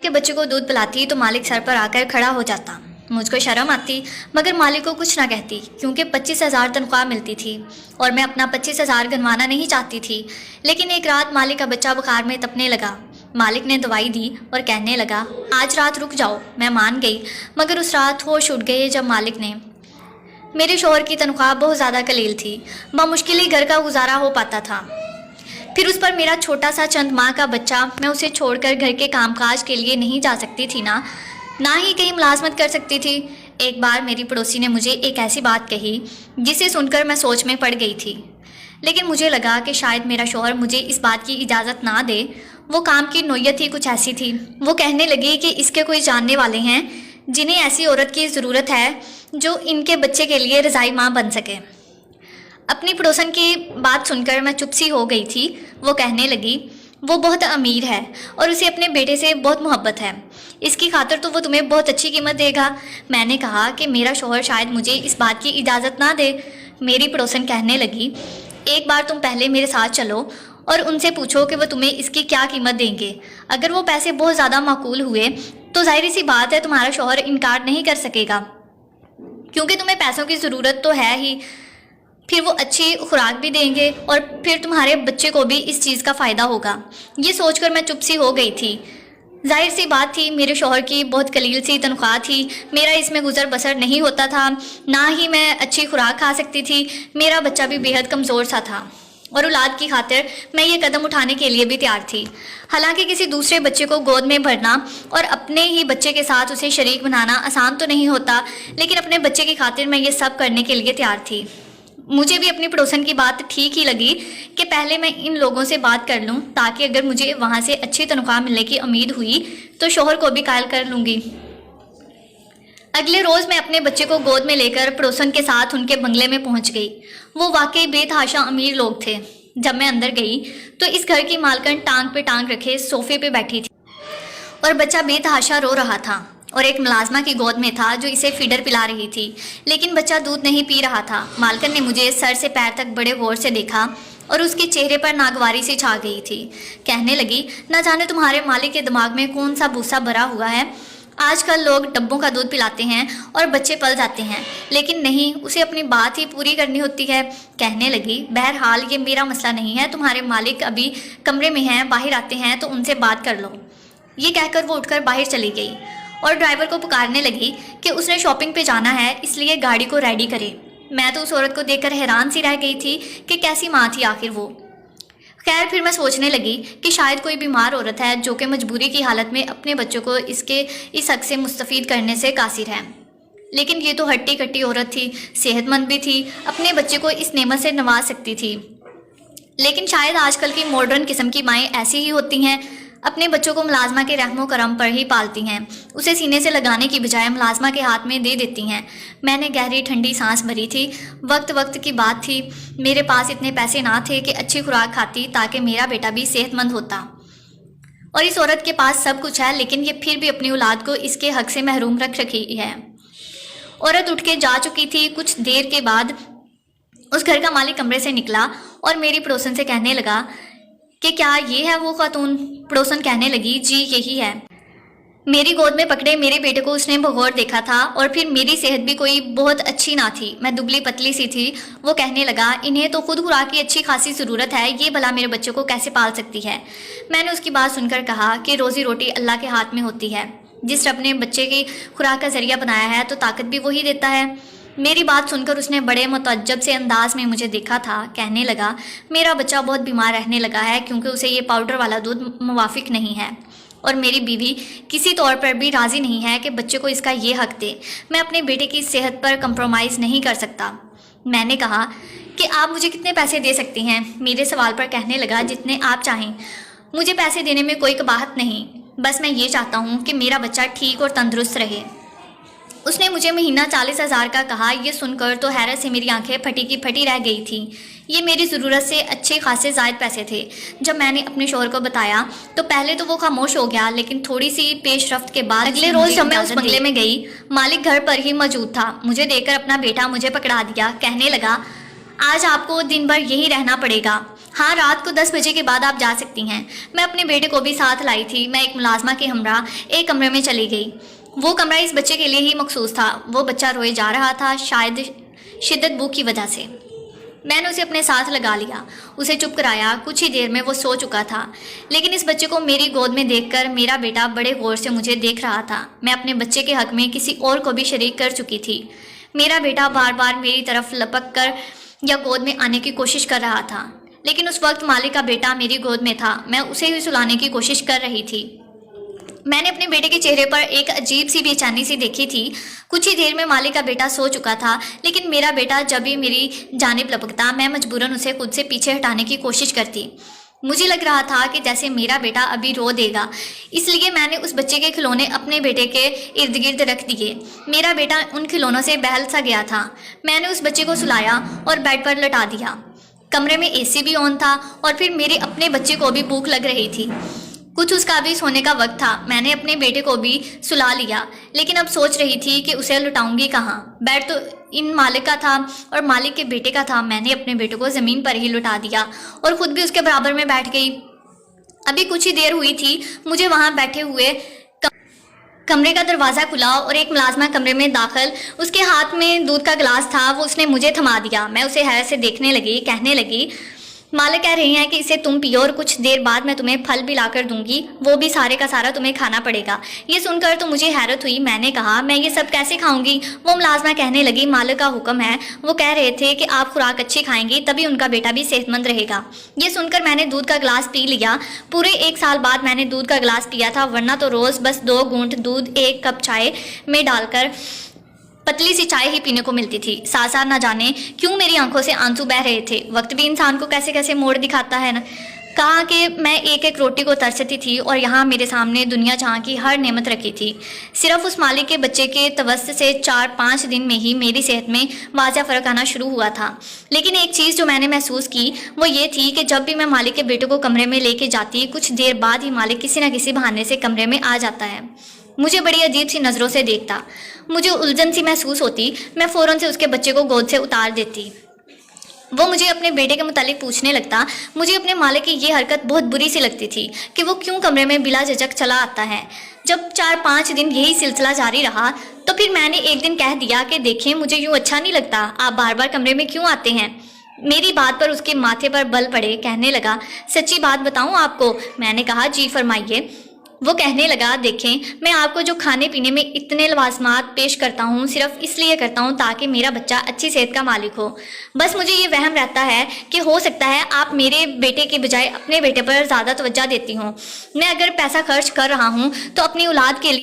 के बच्चे को दूध पिलाती तो मालिक सर पर आकर खड़ा हो जाता। मुझको शर्म आती मगर मालिक को कुछ ना कहती क्योंकि 25,000 तनख्वाह मिलती थी और मैं अपना 25,000 गंवाना नहीं चाहती थी। लेकिन एक रात मालिक का बच्चा बुखार में तपने लगा। मालिक ने दवाई दी और कहने लगा, आज रात रुक जाओ। मैं मान गई मगर उस रात होश उड़ गए जब मालिक ने, मेरे शौहर की तनख्वाह बहुत ज़्यादा कलील थी, बामुश्किल ही घर का गुजारा हो पाता था। फिर उस पर मेरा छोटा सा चंद माह का बच्चा, मैं उसे छोड़कर घर के कामकाज के लिए नहीं जा सकती थी ना ही कहीं मुलाजमत कर सकती थी। एक बार मेरी पड़ोसी ने मुझे एक ऐसी बात कही जिसे सुनकर मैं सोच में पड़ गई थी, लेकिन मुझे लगा कि शायद मेरा शौहर मुझे इस बात की इजाज़त ना दे। वो काम की नोयत ही कुछ ऐसी थी। वो कहने लगी कि इसके कोई जानने वाले हैं जिन्हें ऐसी औरत की ज़रूरत है जो इनके बच्चे के लिए रज़ाई माँ बन सके। अपनी पड़ोसन की बात सुनकर मैं चुप सी हो गई थी। वो कहने लगी, वो बहुत अमीर है और उसे अपने बेटे से बहुत मोहब्बत है, इसकी खातिर तो वो तुम्हें बहुत अच्छी कीमत देगा। मैंने कहा कि मेरा शौहर शायद मुझे इस बात की इजाज़त ना दे। मेरी पड़ोसन कहने लगी, एक बार तुम पहले मेरे साथ चलो और उनसे पूछो कि वो तुम्हें इसकी क्या कीमत देंगे। अगर वो पैसे बहुत ज़्यादा माकूल हुए तो जाहिर सी बात है तुम्हारा शौहर इनकार नहीं कर सकेगा, क्योंकि तुम्हें पैसों की ज़रूरत तो है ही। फिर वो अच्छी खुराक भी देंगे और फिर तुम्हारे बच्चे को भी इस चीज़ का फ़ायदा होगा। ये सोचकर मैं चुप सी हो गई थी। जाहिर सी बात थी, मेरे शौहर की बहुत कलील सी तनख्वाह थी, मेरा इसमें गुजर बसर नहीं होता था, ना ही मैं अच्छी खुराक खा सकती थी। मेरा बच्चा भी बेहद कमज़ोर सा था और औलाद की खातिर मैं ये कदम उठाने के लिए भी तैयार थी। हालांकि किसी दूसरे बच्चे को गोद में भरना और अपने ही बच्चे के साथ उसे शरीक बनाना आसान तो नहीं होता, लेकिन अपने बच्चे की खातिर मैं ये सब करने के लिए तैयार थी। मुझे भी अपनी पड़ोसन की बात ठीक ही लगी कि पहले मैं इन लोगों से बात कर लूं, ताकि अगर मुझे वहाँ से अच्छी तनख्वाह मिलने की उम्मीद हुई तो शौहर को भी कायल कर लूँगी। अगले रोज़ मैं अपने बच्चे को गोद में लेकर पड़ोसन के साथ उनके बंगले में पहुँच गई। वो वाकई बेतहाशा अमीर लोग थे। जब मैं अंदर गई तो इस घर की मालकिन टांग पे टांग रखे सोफे पे बैठी थी और बच्चा बेतहाशा रो रहा था और एक मुलाजमा की गोद में था जो इसे फीडर पिला रही थी, लेकिन बच्चा दूध नहीं पी रहा था। मालकिन ने मुझे सर से पैर तक बड़े गौर से देखा और उसके चेहरे पर नागवारी सी छा गई थी। कहने लगी, ना जाने तुम्हारे मालिक के दिमाग में कौन सा भूसा भरा हुआ है। आजकल लोग डब्बों का दूध पिलाते हैं और बच्चे पल जाते हैं, लेकिन नहीं, उसे अपनी बात ही पूरी करनी होती है। कहने लगी, बहरहाल ये मेरा मसला नहीं है, तुम्हारे मालिक अभी कमरे में हैं, बाहर आते हैं तो उनसे बात कर लो। ये कहकर वो उठकर बाहर चली गई और ड्राइवर को पुकारने लगी कि उसने शॉपिंग पे जाना है, इसलिए गाड़ी को रेडी करे। मैं तो उस औरत को देखकर हैरान सी रह गई थी कि कैसी माँ थी आखिर वो। खैर, फिर मैं सोचने लगी कि शायद कोई बीमार औरत है जो कि मजबूरी की हालत में अपने बच्चों को इस हक से मुस्तफ़ीद करने से कासिर है। लेकिन ये तो हट्टी कट्टी औरत थी, सेहतमंद भी थी, अपने बच्चे को इस नेमत से नवाज सकती थी। लेकिन शायद आजकल की मॉडर्न किस्म की माएँ ऐसी ही होती हैं, अपने बच्चों को मुलाजमा के रहमो करम पर ही पालती हैं, उसे सीने से लगाने की बजाय मुलाजमा के हाथ में दे देती हैं। मैंने गहरी ठंडी सांस भरी थी। वक्त की बात थी, मेरे पास इतने पैसे ना थे कि अच्छी खुराक खाती ताकि मेरा बेटा भी सेहतमंद होता, और इस औरत के पास सब कुछ है, लेकिन ये फिर भी अपनी औलाद को इसके हक से महरूम रख रखी है। औरत उठ के जा चुकी थी। कुछ देर के बाद उस घर का मालिक कमरे से निकला और मेरी पड़ोसन से कहने लगा कि क्या ये है वो खातून? पड़ोसन कहने लगी, जी यही है। मेरी गोद में पकड़े मेरे बेटे को उसने भगौर देखा था और फिर मेरी सेहत भी कोई बहुत अच्छी ना थी, मैं दुबली पतली सी थी। वो कहने लगा, इन्हें तो खुद खुराक की अच्छी खासी ज़रूरत है, ये भला मेरे बच्चों को कैसे पाल सकती है। मैंने उसकी बात सुनकर कहा कि रोज़ी रोटी अल्लाह के हाथ में होती है, जिस रब ने बच्चे की खुराक का जरिया बनाया है तो ताकत भी वही देता है। मेरी बात सुनकर उसने बड़े मुतअज्जब से अंदाज में मुझे देखा था। कहने लगा, मेरा बच्चा बहुत बीमार रहने लगा है क्योंकि उसे ये पाउडर वाला दूध मुवाफिक नहीं है, और मेरी बीवी किसी तौर पर भी राज़ी नहीं है कि बच्चे को इसका ये हक दे। मैं अपने बेटे की सेहत पर कंप्रोमाइज़ नहीं कर सकता। मैंने कहा कि आप मुझे कितने पैसे दे सकती हैं? मेरे सवाल पर कहने लगा, जितने आप चाहें, मुझे पैसे देने में कोई कबाहत नहीं, बस मैं ये चाहता हूँ कि मेरा बच्चा ठीक और तंदुरुस्त रहे। उसने मुझे महीना 40,000 का कहा। ये सुनकर तो हैरत से मेरी आंखें फटी की फटी रह गई थी। ये मेरी ज़रूरत से अच्छे खासे ज़ायद पैसे थे। जब मैंने अपने शौहर को बताया तो पहले तो वो खामोश हो गया, लेकिन थोड़ी सी पेशरफ्त के बाद अगले रोज़ जब मैं उस बंगले में गई, मालिक घर पर ही मौजूद था। मुझे देखकर अपना बेटा मुझे पकड़ा दिया। कहने लगा, आज आपको दिन भर यहीं रहना पड़ेगा, ہاں، رات کو 10 بجے کے بعد آپ جا سکتی ہیں۔ میں اپنے بیٹے کو بھی ساتھ لائی تھی۔ میں ایک ملازمہ کے ہمراہ ایک کمرے میں چلی گئی۔ وہ کمرہ اس بچے کے لیے ہی مخصوص تھا۔ وہ بچہ روئے جا رہا تھا، شاید شدت بھوک کی وجہ سے۔ میں نے اسے اپنے ساتھ لگا لیا، اسے چپ کرایا۔ کچھ ہی دیر میں وہ سو چکا تھا، لیکن اس بچے کو میری گود میں دیکھ کر میرا بیٹا بڑے غور سے مجھے دیکھ رہا تھا۔ میں اپنے بچے کے حق میں کسی اور کو بھی شریک کر چکی تھی۔ میرا بیٹا بار بار میری طرف لپک کر یا گود میں آنے کی کوشش کر رہا تھا، لیکن اس وقت مالک کا بیٹا میری گود میں تھا۔ میں اسے ہی سلانے کی کوشش کر رہی تھی۔ میں نے اپنے بیٹے کے چہرے پر ایک عجیب سی بے چینی سی دیکھی تھی۔ کچھ ہی دیر میں مالک کا بیٹا سو چکا تھا، لیکن میرا بیٹا جب بھی میری جانب لپکتا میں مجبوراً اسے خود سے پیچھے ہٹانے کی کوشش کرتی۔ مجھے لگ رہا تھا کہ جیسے میرا بیٹا ابھی رو دے گا، اس لیے میں نے اس بچے کے کھلونے اپنے بیٹے کے ارد گرد رکھ دیے۔ میرا بیٹا ان کھلونوں سے بہل سا گیا تھا۔ میں نے اس بچے کو سلایا اور بیڈ پر لٹا دیا۔ کمرے میں اے سی بھی آن تھا اور پھر میرے اپنے بچے کو بھی بھوک لگ رہی تھی۔ کچھ اس کا بھی سونے کا وقت تھا۔ میں نے اپنے بیٹے کو بھی سلا لیا، لیکن اب سوچ رہی تھی کہ اسے لٹاؤں گی کہاں۔ بیڈ تو ان مالک کا تھا اور مالک کے بیٹے کا تھا۔ میں نے اپنے بیٹے کو زمین پر ہی لٹا دیا اور خود بھی اس کے برابر میں بیٹھ گئی۔ ابھی کچھ ہی دیر ہوئی تھی، مجھے وہاں بیٹھے ہوئے کمرے کا دروازہ کھلا اور ایک ملازمہ کمرے میں داخل۔ اس کے ہاتھ میں دودھ کا گلاس تھا، وہ اس نے مجھے تھما دیا۔ میں اسے حیرت سے دیکھنے لگی، کہنے لگی، مالک کہہ رہی ہیں کہ اسے تم پیو اور کچھ دیر بعد میں تمہیں پھل بھی لا کر دوں گی، وہ بھی سارے کا سارا تمہیں کھانا پڑے گا۔ یہ سن کر تو مجھے حیرت ہوئی۔ میں نے کہا، میں یہ سب کیسے کھاؤں گی؟ وہ ملازمہ کہنے لگی، مالک کا حکم ہے، وہ کہہ رہے تھے کہ آپ خوراک اچھی کھائیں گی تبھی ان کا بیٹا بھی صحت مند رہے گا۔ یہ سن کر میں نے دودھ کا گلاس پی لیا۔ پورے 1 سال بعد میں نے دودھ کا گلاس پیا تھا، ورنہ تو روز بس 2 گھونٹ دودھ 1 کپ چائے میں ڈال کر پتلی سی چائے ہی پینے کو ملتی تھی۔ ساتھ ساتھ نہ جانے کیوں میری آنکھوں سے آنسو بہ رہے تھے۔ وقت بھی انسان کو کیسے کیسے موڑ دکھاتا ہے نا۔ کہا کہ میں ایک ایک روٹی کو ترستی تھی اور یہاں میرے سامنے دنیا جہاں کی ہر نعمت رکھی تھی۔ صرف اس مالک کے بچے کے توسط سے 4-5 دن میں ہی میری صحت میں واضح فرق آنا شروع ہوا تھا۔ لیکن ایک چیز جو میں نے محسوس کی وہ یہ تھی کہ جب بھی میں مالک کے بیٹے کو کمرے میں لے کے جاتی، کچھ دیر بعد ہی مالک کسی نہ کسی بہانے سے کمرے میں آ جاتا ہے۔ مجھے بڑی عجیب سی نظروں سے دیکھتا، مجھے الجھن سی محسوس ہوتی۔ میں فوراً سے اس کے بچے کو گود سے اتار دیتی۔ وہ مجھے اپنے بیٹے کے متعلق پوچھنے لگتا۔ مجھے اپنے مالک کی یہ حرکت بہت بری سی لگتی تھی کہ وہ کیوں کمرے میں بلا جھجک چلا آتا ہے۔ جب 4-5 دن یہی سلسلہ جاری رہا تو پھر میں نے ایک دن کہہ دیا کہ دیکھیں، مجھے یوں اچھا نہیں لگتا، آپ بار بار کمرے میں کیوں آتے ہیں؟ میری بات پر اس کے ماتھے پر بل پڑے، کہنے لگا، سچی بات بتاؤں آپ کو؟ میں نے کہا، جی فرمائیے۔ وہ کہنے لگا، دیکھیں، میں آپ کو جو کھانے پینے میں اتنے لوازمات پیش کرتا ہوں صرف اس لیے کرتا ہوں تاکہ میرا بچہ اچھی صحت کا مالک ہو۔ بس مجھے یہ وہم رہتا ہے کہ ہو سکتا ہے آپ میرے بیٹے کے بجائے اپنے بیٹے پر زیادہ توجہ دیتی ہوں۔ میں اگر پیسہ خرچ کر رہا ہوں تو اپنی اولاد کے لیے